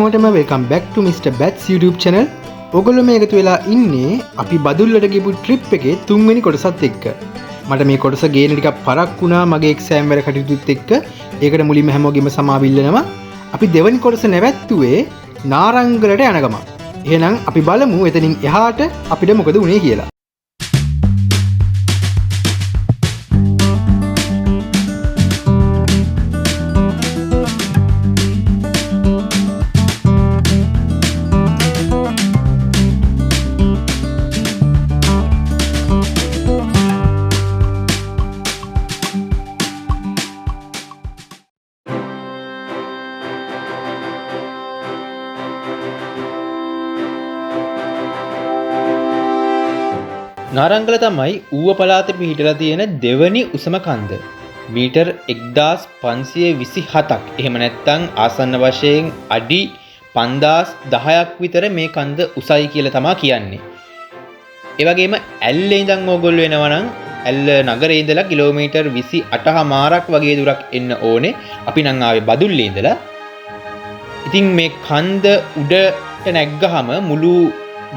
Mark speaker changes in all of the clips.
Speaker 1: හැමෝටම welcome back to Mr. Bats YouTube channel. ඔයගොල්ලෝ මේ එකතු වෙලා ඉන්නේ අපි බදුල්ලට ගිහපු ට්‍රිප් එකේ 3 වෙනි කොටසත් එක්ක. මට මේ කොටස ගේන්න ටිකක් පරක් වුණා මගේ එක්සෑම් වල කටයුතුත් එක්ක. ඒකට මුලින්ම හැමෝගෙම සමාව ඉල්ලනවා. අපි දෙවෙනි කොටස නැවැත්තුවේ නාරංගලට යන ගමන්. එහෙනම් අපි බලමු එතනින් එහාට අපිට මොකද වුනේ කියලා. නාරංගල තමයි ඌව පළාතේ පිහිටලා තියෙන දෙවනි උසම කන්ද. මීටර් 1527ක්. එහෙම නැත්නම් ආසන්න වශයෙන් අඩි 5010ක් විතර මේ කන්ද උසයි කියලා තමයි කියන්නේ. ඒ වගේම ඇල්ලේ ඉඳන් ඕගොල්ලෝ එනවා නම් ඇල්ල නගරේ ඉඳලා කිලෝමීටර් 28මාරක් වගේ දුරක් එන්න ඕනේ. අපි නම් ආවේ බදුල්ලේ ඉඳලා. ඉතින් මේ කන්ද උඩට නැග්ගහම මුළු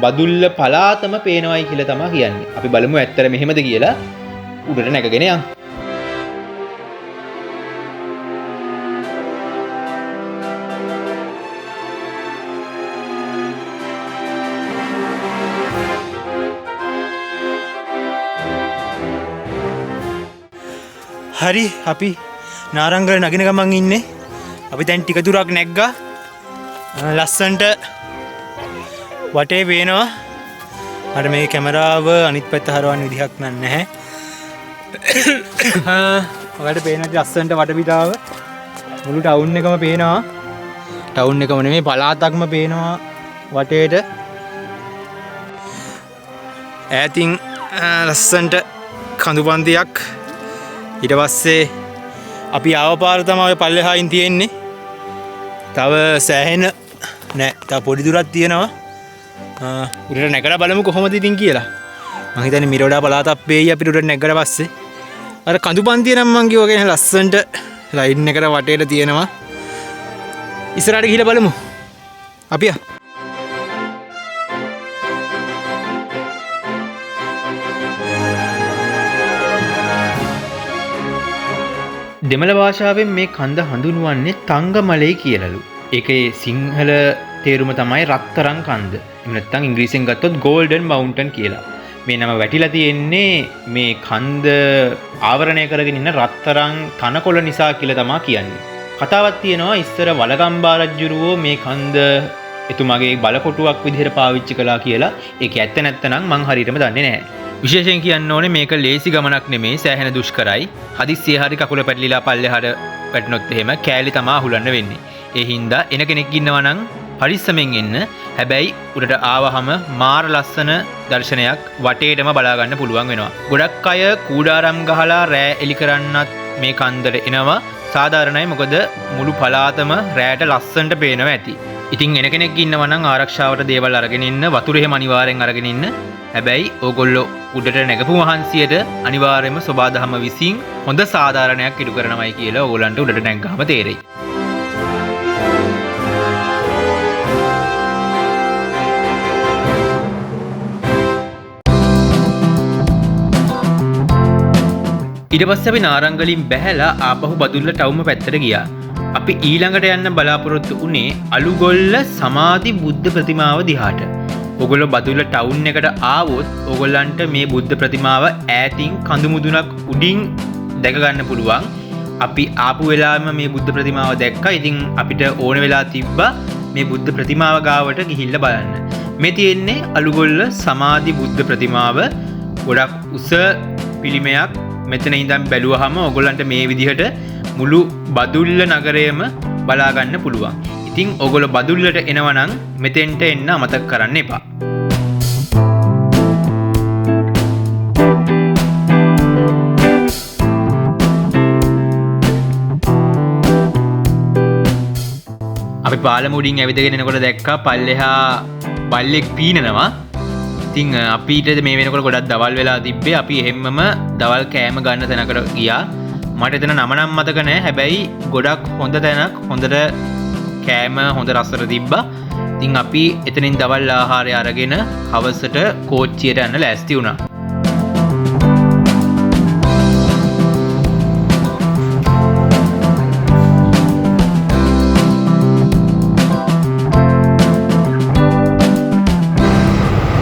Speaker 1: බදුල්ල පලාතම පේනවයි කියලා තමයි කියන්නේ. අපි බලමු ඇත්තට මෙහෙමද කියලා. උඩට නැගගෙන යන්න.
Speaker 2: හරි අපි නාරංගල නගින ගමන් ඉන්නේ. අපි දැන් ටික දුරක් නැග්ගා. ලස්සන්ට වටේ පේනවා. අර මේ කැමරාව අනිත් පැත්ත හරවන්න විදිහක් නැහැ. ඔයාලට පේන ලස්සනට වටපිටාව මුළු ටවුන් එකම පේනවා. ටවුන් එකම නෙමෙයි පළාතක්ම පේනවා වටේට. ඈතින් ලස්සනට කඳු පන්තියක්. ඊට පස්සේ අපි ආව පාර තමයි ඔය පල්ලෙහායින් තියෙන්නේ. තව සෑහෙන නෑ තව පොඩි දුරක් තියෙනවා. උඩට නැගලා බලමු කොහොමද ඉතින් කියලා. මම හිතන්නේ මිරෝඩා පළාතක් වෙයි අපිට උඩට නැගලා පස්සේ. අර කඳු පන්තිය නම් මං කිව්වා කියන්නේ ලස්සනට ලයින් එකට වටේට තියෙනවා. ඉස්සරහට ගිහිල්ලා බලමු. අපි
Speaker 1: දෙමළ භාෂාවෙන් මේ කන්ද හඳුන්වන්නේ තංගමලයි කියලාලු. ඒකේ සිංහල තේරුම තමයි රත්තරන් කන්ද. එහෙම නැත්නම් ඉංග්‍රීසියෙන් ගත්තොත් ගෝල්ඩන් මවුන්ටන් කියලා. මේ නම වැටිලා තියෙන්නේ මේ කන්ද ආවරණය කරගෙන ඉන්න රත්තරන් තනකොළ නිසා කියලා තමයි කියන්නේ. කතාවක් තියෙනවා ඉස්සර වලගම්බා රජුරෝ මේ කන්ද එතුමාගේ බලකොටුවක් විදිහට පාවිච්චි කළා කියලා. ඒක ඇත්ත නැත්නම් මං හරියටම දන්නේ නැහැ. විශේෂයෙන් කියන්න ඕනේ මේක ලේසි ගමනක් නෙමෙයි සෑහෙන දුෂ්කරයි. හදිස්සියේ හරි කකුල පැටලිලා පල්ලෙහාට වැටුනොත් එහෙම කෑලි තමයි අහුලන්න වෙන්නේ. ඒ හින්දා එන කෙනෙක් ඉන්නවා නම් පරිස්සමෙන් එන්න. හැබැයි උඩට ආවහම මාර ලස්සන දර්ශනයක් වටේටම බලා ගන්න පුළුවන් වෙනවා. ගොඩක් අය කූඩාරම් ගහලා රෑ එලි කරන්නත් මේ කන්දට එනවා. සාධාරණයි මොකද මුළු පළාතම රෑට ලස්සනට පේනවා ඇති. ඉතින් එන කෙනෙක් ඉන්නවා නම් ආරක්ෂාවට දේවල් අරගෙන ඉන්න, වතුර එහෙම අනිවාර්යෙන් අරගෙන ඉන්න. හැබැයි ඕගොල්ලෝ උඩට නැගපු මහන්සියට අනිවාර්යයෙන්ම සබාදහම විසින් හොඳ සාධාරණයක් ඉටු කරනවයි කියලා ඕගොල්ලන්ට උඩට නැග්ගාම තේරෙයි. ඊට පස්සේ අපි නාරංගලින් බැහැලා ආපහු බදුල්ල ටවුම පැත්තට ගියා. අපි ඊළඟට යන්න බලාපොරොත්තු වුණේ අලුගොල්ල සමාධි බුද්ධ ප්‍රතිමාව දිහාට. ඔයගොල්ලෝ බදුල්ල ටවුන් එකට ආවොත් ඔයගොල්ලන්ට මේ බුද්ධ ප්‍රතිමාව ඈතින් කඳු මුදුනක් උඩින් දැක ගන්න පුළුවන්. අපි ආපු වෙලාවෙම මේ බුද්ධ ප්‍රතිමාව දැක්කා. ඉතින් අපිට ඕන වෙලා තිබ්බා මේ බුද්ධ ප්‍රතිමාව ගාවට ගිහිල්ලා බලන්න. මේ තියෙන්නේ අලුගොල්ල සමාධි බුද්ධ ප්‍රතිමාව. ගොඩක් උස පිළිමයක්. මෙතන ඉඳන් බැලුවහම ඔයගොල්ලන්ට මේ විදිහට මුළු බදුල්ල නගරයම බලා ගන්න පුළුවන්. ඉතින් ඔයගොල්ලෝ බදුල්ලට එනවා නම් මෙතෙන්ට එන්න අමතක කරන්න එපා. අපි පාලම උඩින් ඇවිදගෙන එනකොට දැක්කා පල්ලෙහා බල්ලෙක් පීනනවා. ඉතින් අපිට මේ වෙනකොට ගොඩක් දවල් වෙලා තිබ්බේ. අපි එහෙම්මම දවල් කෑම ගන්න තැනකට ගියා. මට එතන නම නම් මතක නැහැ. හැබැයි ගොඩක් හොඳ තැනක්, හොඳට කෑම හොඳ රසට තිබ්බා. ඉතින් අපි එතනින් දවල් ආහාරය අරගෙන හවසට කෝච්චියට යන්න ලෑස්ති වුණා.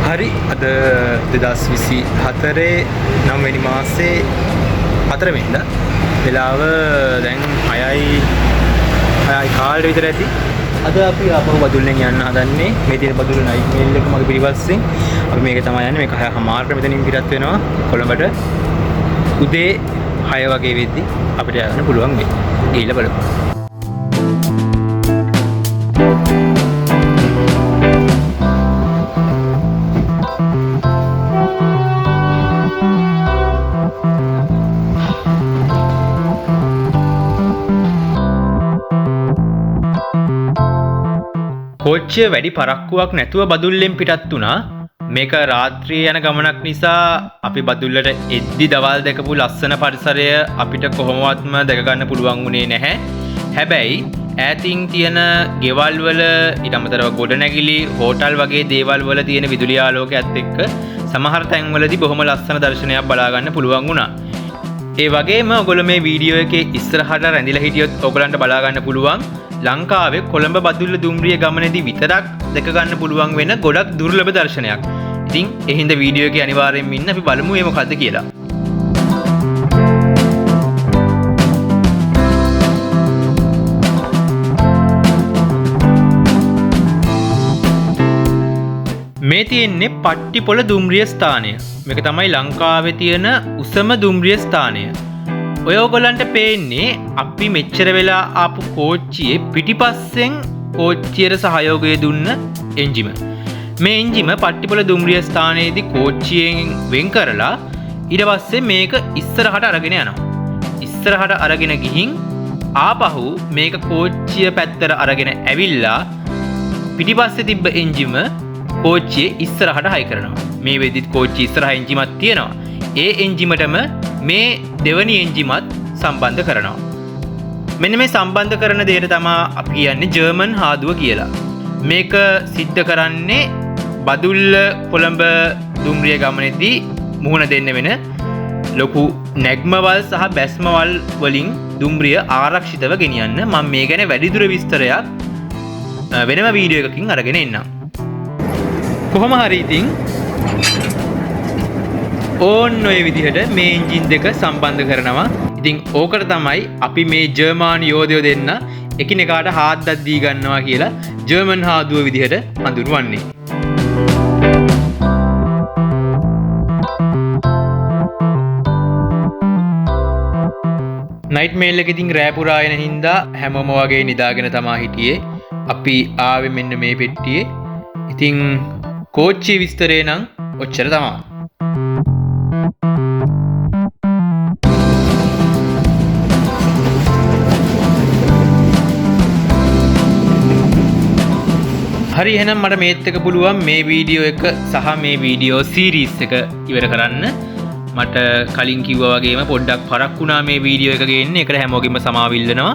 Speaker 2: හරි අද 2024 9 මාසේ 4 වෙනිදා වෙලාව දැන් 6යි කාලෙ විතර ඇති. අද අපි ආපහු බදුල්ලෙන් යන්න හදන්නේ. මේ තියෙන බදුල්ල නයිට් මේල් එක මගේ පිටිපස්සෙන්. අපි මේක තමයි යන්නේ. මේක 6:00ට මෙතනින් පිටත් වෙනවා කොළඹට. උදේ 6 වගේ වෙද්දි අපිට යන්න පුළුවන් වෙයි. ගිහිල්ලා බලමු.
Speaker 1: කෝච්චිය වැඩි පරක්කුවක් නැතුව බදුල්ලෙන් පිටත් වුණා. මේක රාත්‍රියේ යන ගමනක් නිසා අපි බදුල්ලට එද්දි දවල් දැකපු ලස්සන පරිසරය අපිට කොහොමවත්ම දැක ගන්න පුළුවන් වුණේ නැහැ. හැබැයි ඈතින් තියෙන ගෙවල් වල ඊට අමතරව ගොඩනැගිලි, හෝටල් වගේ දේවල් වල තියෙන විදුලි ආලෝකයත් එක්ක සමහර තැන්වලදී බොහොම ලස්සන දර්ශනයක් බලා ගන්න පුළුවන් වුණා. ඒ වගේම ඔයගොල්ලෝ මේ වීඩියෝ එකේ ඉස්සරහට රැඳිලා හිටියොත් ඔයගලන්ට බලා ගන්න පුළුවන් ලංකාවේ කොළඹ බදුල්ල දුම්රිය ගමනේදී විතරක් දැක ගන්න පුළුවන් වෙන ගොඩක් දුර්ලභ දර්ශනයක්. ඉතින් ඒ හින්දා වීඩියෝ එකේ අනිවාර්යෙන්ම ඉන්න අපි බලමු මේ මොකද්ද කියලා. මේ තියෙන්නේ පට්ටිපොළ දුම්රිය ස්ථානය. මේක තමයි ලංකාවේ තියෙන උසම දුම්රිය ස්ථානය. ඔය ඔයගොල්ලන්ට පේන්නේ අපි මෙච්චර වෙලා ආපු කෝච්චියේ පිටිපස්සෙන් කෝච්චියට සහයෝගය දුන්න එන්ජිම. මේ එන්ජිම පට්ටිපොළ දුම්රිය ස්ථානයේදී කෝච්චියෙන් වෙන් කරලා ඊට පස්සේ මේක ඉස්සරහට අරගෙන යනවා. ඉස්සරහට අරගෙන ගිහින් ආපහු මේක කෝච්චිය පැත්තට අරගෙන ඇවිල්ලා පිටිපස්සේ තිබ්බ එන්ජිම කෝච්චියේ ඉස්සරහට හයි කරනවා. මේ වෙද්දිත් කෝච්චිය ඉස්සරහ එන්ජිමක් තියෙනවා. ඒ එන්ජිමටම මේ දෙවනි එන්ජිමත් සම්බන්ධ කරනවා. මෙන්න මේ සම්බන්ධ කරන දෙයට තමයි අපි කියන්නේ ජර්මන් හාදුව කියලා. මේක සිද්ධ කරන්නේ බදුල්ල කොළඹ දුම්රිය ගමනේදී මුහුණ දෙන්න වෙන ලොකු නැග්මවල් සහ බැස්මවල් වලින් දුම්රිය ආරක්ෂිතව ගෙනියන්න. මම මේ ගැන වැඩිදුර විස්තරයක් වෙනම වීඩියෝ එකකින් අරගෙන එන්නම්. කොහොම හරි ඉතින් ඕන් ඔය විදිහට මේ එන්ජින් දෙක සම්බන්ධ කරනවා. ඉතින් ඕකට තමයි අපි මේ ජර්මන් යෝධයෝ දෙන්න එකිනෙකාට හාද්දක් දී ගන්නවා කියලා ජර්මන් හාදුව විදිහට හඳුන්වන්නේ. නයිට් මේල් එක ඉතින් රෑ පුරා එන හින්දා හැමෝම වගේ නිදාගෙන තමා හිටියේ. අපි ආවේ මෙන්න මේ පෙට්ටියේ. ඉතින් කෝච්චියේ විස්තරේ නම් ඔච්චර තමයි. හරි එහෙනම් මට මේත් එක පුළුවන් මේ වීඩියෝ එක සහ මේ වීඩියෝ සීරීස් එක ඉවර කරන්න. මට කලින් කිව්වා වගේම පොඩ්ඩක් පරක් වුණා මේ වීඩියෝ එක ගේන්න. ඒකට හැමෝගෙම සමාව ඉල්ලනවා.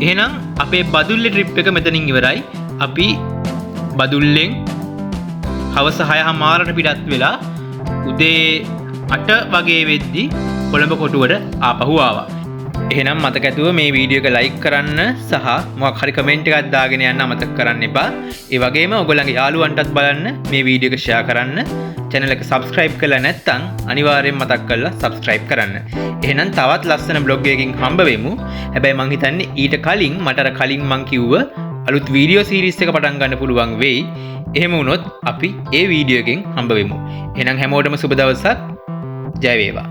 Speaker 1: එහෙනම් අපේ බදුල්ලේ ට්‍රිප් එක මෙතනින් ඉවරයි. අපි බදුල්ලෙන් හවස 6:00ට පිටත් වෙලා උදේ 8 වගේ වෙද්දි කොළඹ කොටුවට ආපහු ආවා. එහෙනම් මතක ඇතුව මේ වීඩියෝ එක ලයික් කරන්න සහ මොකක් හරි කමෙන්ට් එකක් දාගෙන යන්න අමතක කරන්න එපා. ඒ වගේම ඔයගොල්ලන්ගේ යාළුවන්ටත් බලන්න මේ වීඩියෝ එක ෂෙයා කරන්න. channel එක subscribe කරලා නැත්නම් අනිවාර්යෙන් මතක් කරලා subscribe කරන්න. එහෙනම් තවත් ලස්සන බ්ලොග් එකකින් හම්බ වෙමු. හැබැයි මං හිතන්නේ ඊට කලින් මට අර කලින් මං කිව්ව අලුත් වීඩියෝ සීරීස් එක පටන් ගන්න පුළුවන් වෙයි. එහෙම වුණොත් අපි ඒ වීඩියෝ එකෙන් හම්බ වෙමු. එහෙනම් හැමෝටම සුබ දවසක්. ජය වේවා.